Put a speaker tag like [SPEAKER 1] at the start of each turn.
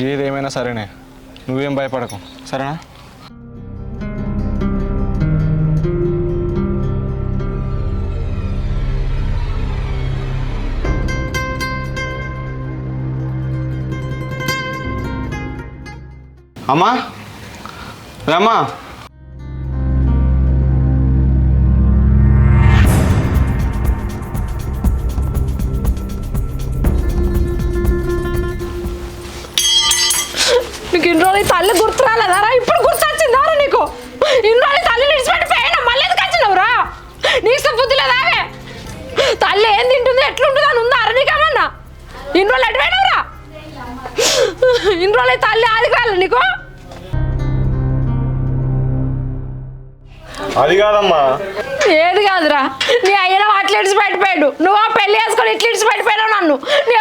[SPEAKER 1] ఏదేమైనా సరేనే, నువ్వేం భయపడకు సరేనా? అమ్మా రమ్మా.
[SPEAKER 2] నీకు ఇన్ని రోజులు తల్లి గుర్తు రాలేదారా? ఇప్పుడు గుర్తు వచ్చిందారా నీకు? ఇన్ని రోజులు తల్లి నిడిచిపెట్టిపోయినా మళ్ళీ ఎందుకు వచ్చినావురా? నీకు బుద్ధి లేదావే? తల్లి ఏం తింటుంది ఎట్లుంటుంది అని ఉందా అరా నీకేమన్నా? ఇన్ని రోజులు ఎటుపోయినావురా? ఇన్ని రోజులు తల్లి ఆదికి రాలే నీకు?
[SPEAKER 1] అది కాదమ్మా.
[SPEAKER 2] ఏది కాదురా, నీ అయ్యన అట్లా ఇడిచి పెట్టిపోయాడు, నువ్వు పెళ్లి చేసుకొని ఇట్లా ఇడిచి పెట్టిపోయావు నన్ను. నీ